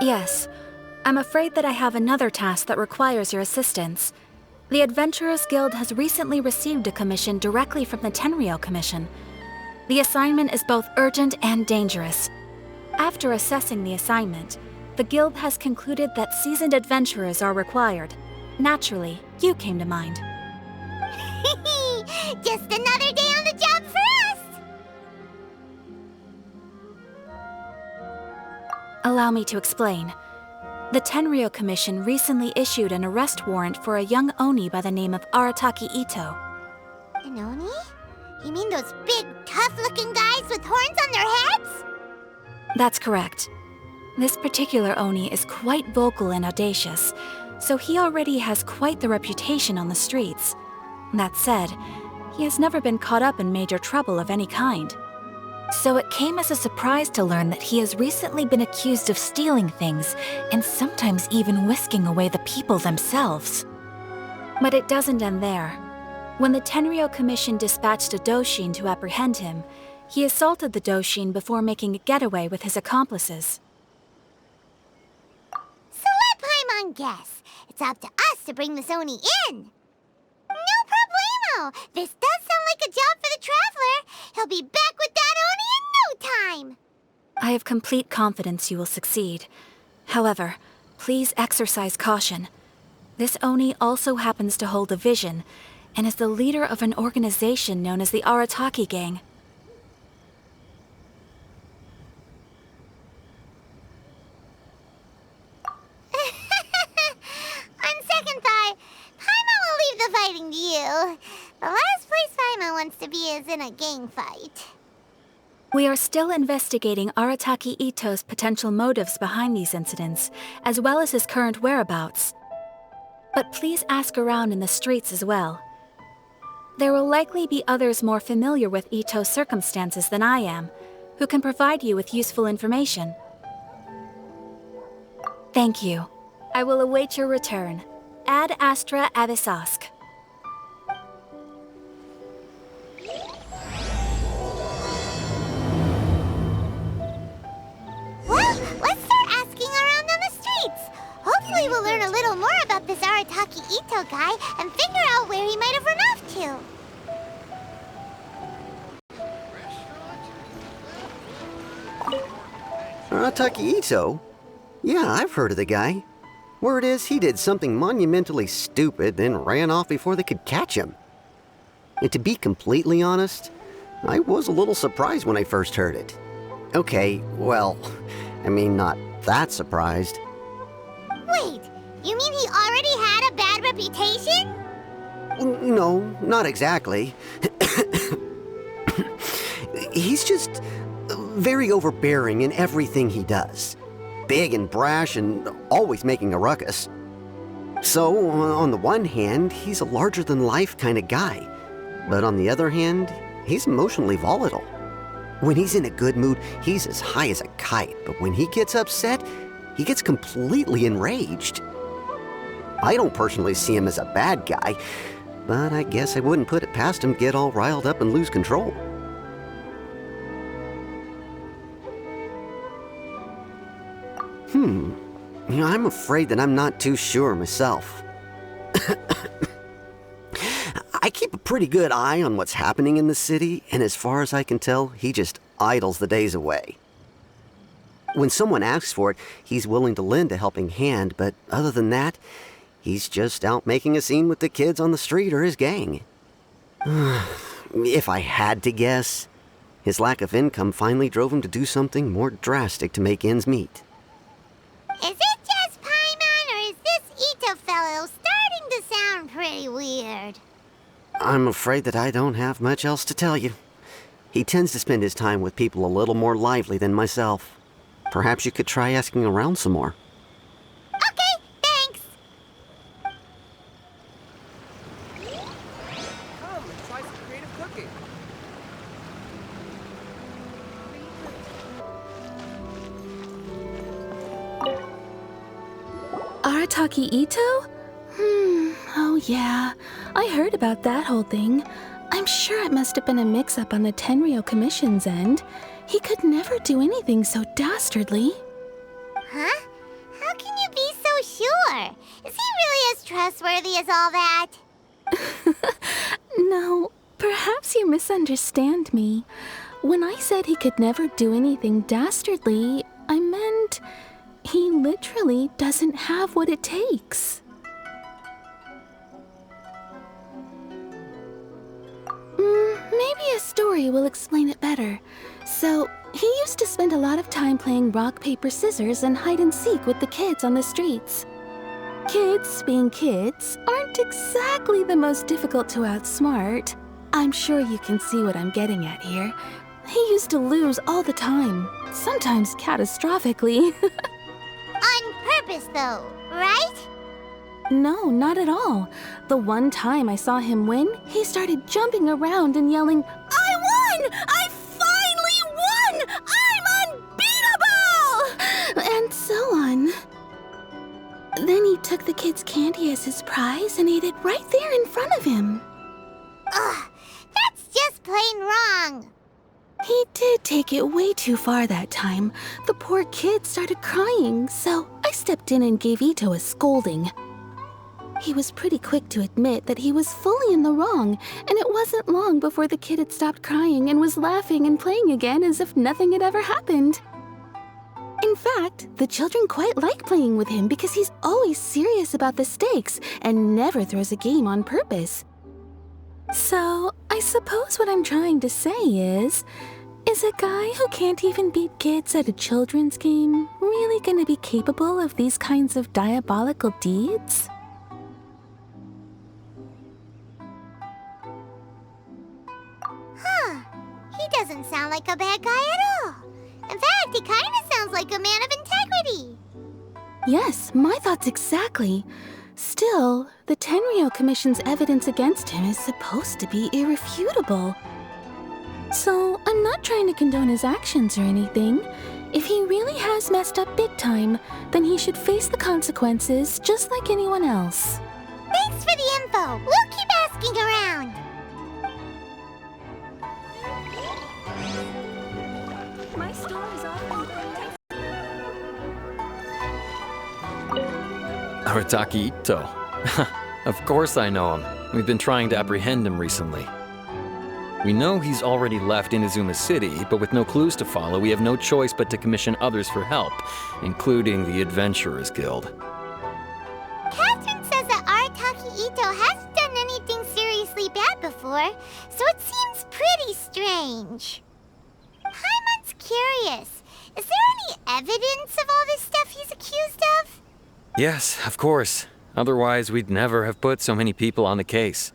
Yes. I'm afraid that I have another task that requires your assistance. The Adventurers Guild has recently received a commission directly from the Tenryou Commission. The assignment is both urgent and dangerous. After assessing the assignment, the Guild has concluded that seasoned adventurers are required. Naturally, you came to mind. Just another day on the job for us! Allow me to explain. The Tenryou Commission recently issued an arrest warrant for a young Oni by the name of Arataki Itto. An Oni? You mean those big, tough-looking guys with horns on their heads? That's correct. This particular Oni is quite vocal and audacious, so he already has quite the reputation on the streets. That said, he has never been caught up in major trouble of any kind. So it came as a surprise to learn that he has recently been accused of stealing things, and sometimes even whisking away the people themselves. But it doesn't end there. When the Tenryou Commission dispatched a Doshin to apprehend him, he assaulted the Doshin before making a getaway with his accomplices. So let Paimon guess. It's up to us to bring this Oni in. No problemo! This does sound like a job for the Traveler. He'll be back with that Oni in no time! I have complete confidence you will succeed. However, please exercise caution. This Oni also happens to hold a vision, and is the leader of an organization known as the Arataki Gang. On second thought, Paimon will leave the fighting to you. The last place Paimon wants to be is in a gang fight. We are still investigating Arataki Itto's potential motives behind these incidents, as well as his current whereabouts. But please ask around in the streets as well. There will likely be others more familiar with Itto's circumstances than I am, who can provide you with useful information. Thank you. I will await your return. Ad Astra Abyssosque. Well, let's start asking around on the streets. Hopefully we'll learn a little more about this Arataki Itto guy and figure out where he might have run off to. Arataki Itto? Yeah, I've heard of the guy. Word is he did something monumentally stupid, then ran off before they could catch him. And to be completely honest, I was a little surprised when I first heard it. Okay, well, I mean, not that surprised. Wait, you mean he already had a bad reputation? No, not exactly. He's just very overbearing in everything he does. Big and brash and always making a ruckus. So, on the one hand, he's a larger-than-life kind of guy. But on the other hand, he's emotionally volatile. When he's in a good mood, he's as high as a kite, but when he gets upset, he gets completely enraged. I don't personally see him as a bad guy, but I guess I wouldn't put it past him to get all riled up and lose control. I'm afraid that I'm not too sure myself. I keep a pretty good eye on what's happening in the city, and as far as I can tell, he just idles the days away. When someone asks for it, he's willing to lend a helping hand, but other than that, he's just out making a scene with the kids on the street or his gang. If I had to guess, his lack of income finally drove him to do something more drastic to make ends meet. Is it just Paimon, or is this Itto fellow starting to sound pretty weird? I'm afraid that I don't have much else to tell you. He tends to spend his time with people a little more lively than myself. Perhaps you could try asking around some more. Okay, thanks! Come and try some creative cooking. Arataki Itto? Oh yeah. I heard about that whole thing. I'm sure it must have been a mix-up on the Tenryou Commission's end. He could never do anything so dastardly. Huh? sure. Is he really as trustworthy as all that? No, perhaps you misunderstand me. When I said he could never do anything dastardly, I meant he literally doesn't have what it takes. Maybe a story will explain it better. So, he used to spend a lot of time playing rock, paper, scissors and hide and seek with the kids on the streets. Kids, being kids, aren't exactly the most difficult to outsmart. I'm sure you can see what I'm getting at here. He used to lose all the time, sometimes catastrophically. On purpose, though, right? No, not at all. The one time I saw him win, he started jumping around and yelling, "I won! I finally won! I'm unbeatable!" And so on. Then he took the kid's candy as his prize and ate it right there in front of him. Ugh, that's just plain wrong. He did take it way too far that time. The poor kid started crying, so I stepped in and gave Itto a scolding. He was pretty quick to admit that he was fully in the wrong, and it wasn't long before the kid had stopped crying and was laughing and playing again as if nothing had ever happened. In fact, the children quite like playing with him because he's always serious about the stakes and never throws a game on purpose. So, I suppose what I'm trying to say is a guy who can't even beat kids at a children's game really gonna be capable of these kinds of diabolical deeds? Huh. He doesn't sound like a bad guy at all. In fact, he kind of sounds like a man of integrity. Yes, my thoughts exactly. Still, the Tenryou Commission's evidence against him is supposed to be irrefutable. So, I'm not trying to condone his actions or anything. If he really has messed up big time, then he should face the consequences just like anyone else. Thanks for the info. We'll keep asking around. My story's often Arataki Itto. Of course I know him. We've been trying to apprehend him recently. We know he's already left Inazuma City, but with no clues to follow, we have no choice but to commission others for help, including the Adventurers Guild. Katheryne says that Arataki Itto hasn't done anything seriously bad before, so it seems pretty strange. Paimon's curious. Is there any evidence of all this stuff he's accused of? Yes, of course. Otherwise, we'd never have put so many people on the case.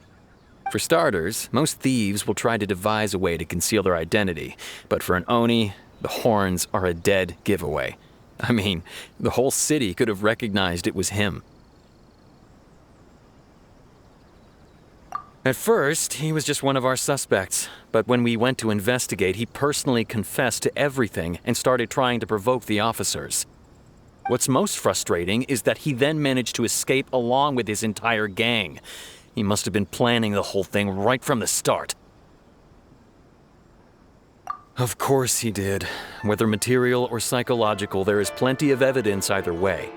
For starters, most thieves will try to devise a way to conceal their identity, but for an Oni, the horns are a dead giveaway. I mean, the whole city could have recognized it was him. At first, he was just one of our suspects, but when we went to investigate, he personally confessed to everything and started trying to provoke the officers. What's most frustrating is that he then managed to escape along with his entire gang. He must have been planning the whole thing right from the start. Of course he did. Whether material or psychological, there is plenty of evidence either way.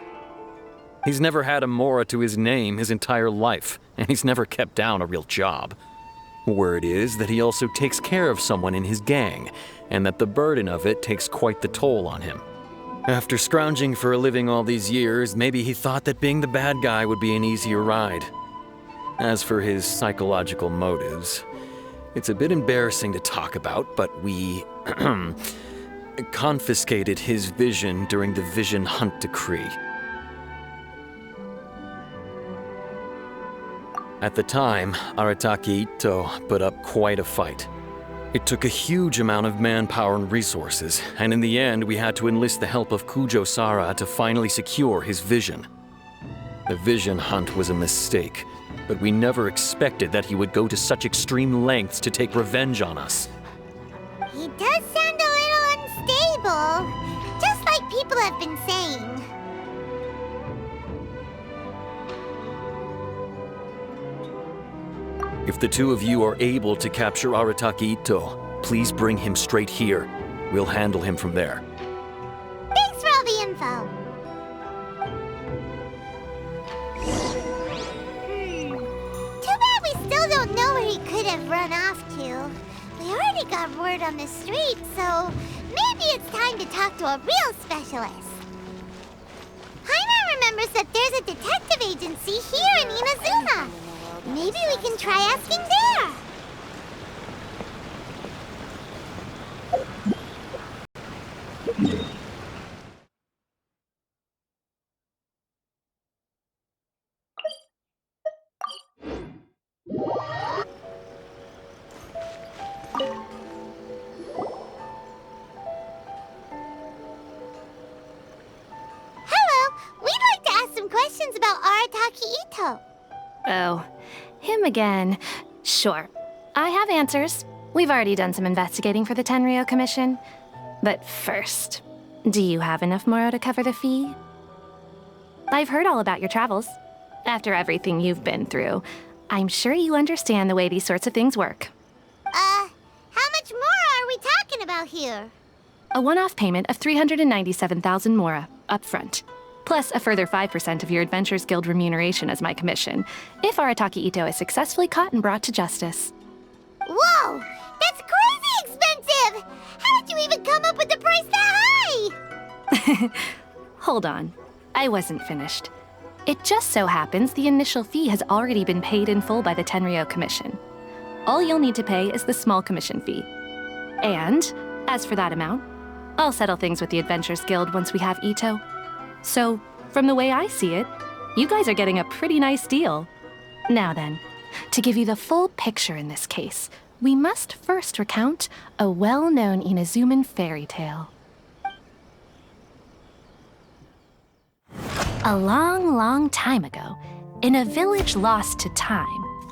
He's never had a Mora to his name his entire life, and he's never kept down a real job. Word is that he also takes care of someone in his gang, and that the burden of it takes quite the toll on him. After scrounging for a living all these years, maybe he thought that being the bad guy would be an easier ride. As for his psychological motives, it's a bit embarrassing to talk about, but we confiscated his vision during the Vision Hunt Decree. At the time, Arataki Itto put up quite a fight. It took a huge amount of manpower and resources, and in the end we had to enlist the help of Kujo-Sara to finally secure his vision. The Vision Hunt was a mistake, but we never expected that he would go to such extreme lengths to take revenge on us. He does sound a little unstable, just like people have been saying. If the two of you are able to capture Arataki Itto, please bring him straight here. We'll handle him from there. Thanks for all the info. already got word on the street, so maybe it's time to talk to a real specialist. Paimon remembers that there's a detective agency here in Inazuma. Maybe we can try asking there. Questions about Arataki Itto. Oh, him again. Sure. I have answers. We've already done some investigating for the Tenryou Commission. But first, do you have enough Moro to cover the fee? I've heard all about your travels. After everything you've been through, I'm sure you understand the way these sorts of things work. How much Moro are we talking about here? A one-off payment of 397,000 Mora, up front. Plus a further 5% of your Adventures Guild remuneration as my commission, if Arataki Itto is successfully caught and brought to justice. Whoa! That's crazy expensive! How did you even come up with the price that high? Hold on. I wasn't finished. It just so happens the initial fee has already been paid in full by the Tenryou Commission. All you'll need to pay is the small commission fee. And, as for that amount, I'll settle things with the Adventures Guild once we have Itto. So, from the way I see it, you guys are getting a pretty nice deal. Now then, to give you the full picture in this case, we must first recount a well-known Inazuman fairy tale. A long, long time ago, in a village lost to time,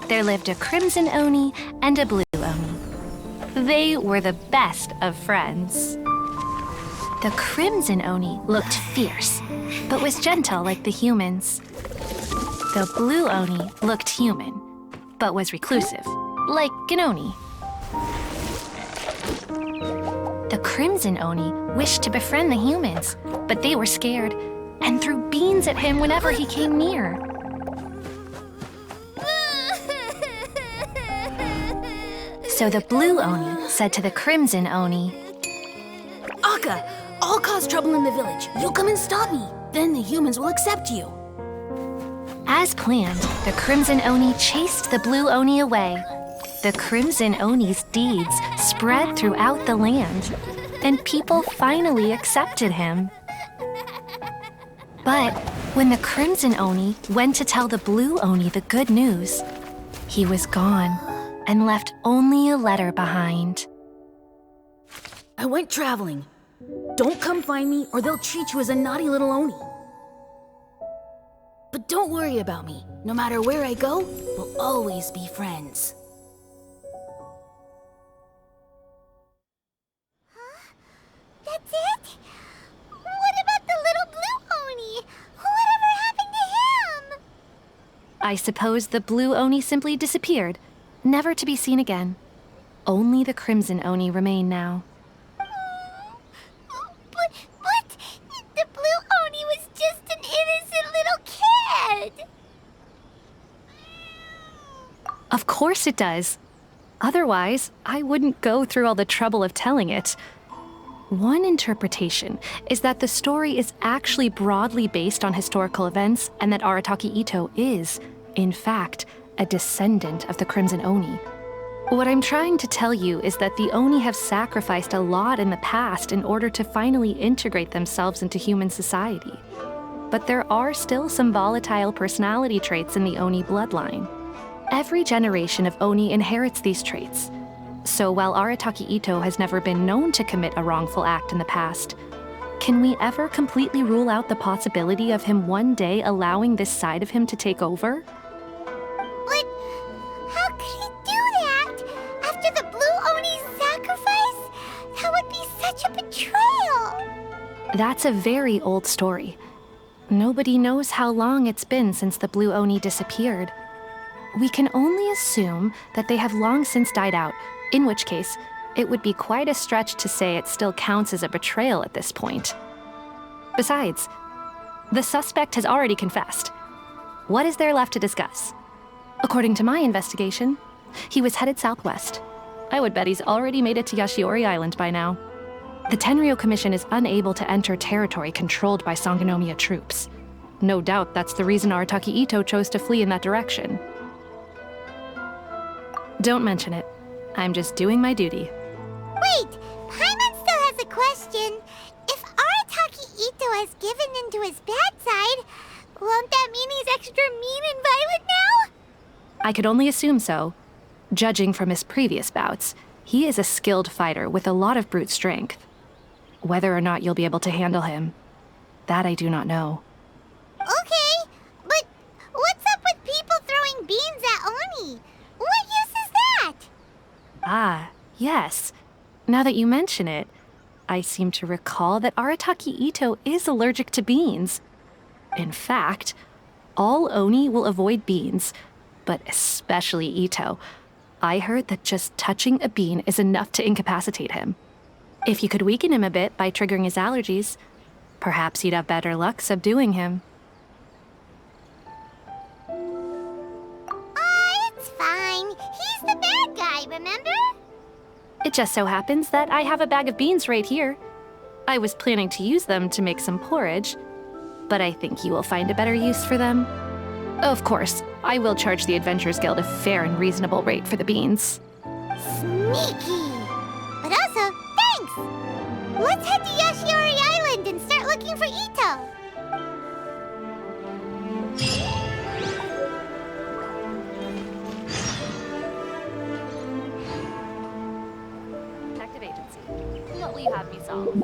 there lived a crimson Oni and a blue Oni. They were the best of friends. The crimson Oni looked fierce, but was gentle like the humans. The blue Oni looked human, but was reclusive, like an Oni. The crimson Oni wished to befriend the humans, but they were scared and threw beans at him whenever he came near. So the blue Oni said to the crimson Oni, Akka, I'll cause trouble in the village. You come and stop me. Then the humans will accept you. As planned, the Crimson Oni chased the Blue Oni away. The Crimson Oni's deeds spread throughout the land, and people finally accepted him. But when the Crimson Oni went to tell the Blue Oni the good news, he was gone and left only a letter behind. I went traveling. Don't come find me or they'll treat you as a naughty little Oni. But don't worry about me. No matter where I go, we'll always be friends. That's it? What about the little blue Oni? Whatever happened to him? I suppose the Blue Oni simply disappeared, never to be seen again. Only the Crimson Oni remain now. But the blue Oni was just an innocent little kid. Of course it does. Otherwise, I wouldn't go through all the trouble of telling it. One interpretation is that the story is actually broadly based on historical events and that Arataki Itto is, in fact, a descendant of the Crimson Oni. What I'm trying to tell you is that the Oni have sacrificed a lot in the past in order to finally integrate themselves into human society. But there are still some volatile personality traits in the Oni bloodline. Every generation of Oni inherits these traits. So while Arataki Itto has never been known to commit a wrongful act in the past, can we ever completely rule out the possibility of him one day allowing this side of him to take over? But how could he do that? After the blue Oni's sacrifice? That would be such a betrayal. That's a very old story. Nobody knows how long it's been since the Blue Oni disappeared. We can only assume that they have long since died out, in which case, it would be quite a stretch to say it still counts as a betrayal at this point. Besides, the suspect has already confessed. What is there left to discuss? According to my investigation, he was headed southwest. I would bet he's already made it to Yashiori Island by now. The Tenryo Commission is unable to enter territory controlled by Sangonomiya troops. No doubt that's the reason Arataki Itto chose to flee in that direction. Don't mention it. I'm just doing my duty. Wait, Paimon still has a question. If Arataki Itto has given into his bad side, won't that mean he's extra mean and violent now? I could only assume so. Judging from his previous bouts, he is a skilled fighter with a lot of brute strength. Whether or not you'll be able to handle him, that I do not know. Okay, but what's up with people throwing beans at Oni? What use is that? Ah, yes. Now that you mention it, I seem to recall that Arataki Itto is allergic to beans. In fact, all Oni will avoid beans, but especially Itto. I heard that just touching a bean is enough to incapacitate him. If you could weaken him a bit by triggering his allergies, perhaps you'd have better luck subduing him. It's fine. He's the bad guy, remember? It just so happens that I have a bag of beans right here. I was planning to use them to make some porridge, but I think you will find a better use for them. Of course, I will charge the Adventurers Guild a fair and reasonable rate for the beans. Sneaky! But also, thanks! Let's head to Yashiori Island and start looking for Itto! Active agency. What will you have me solve?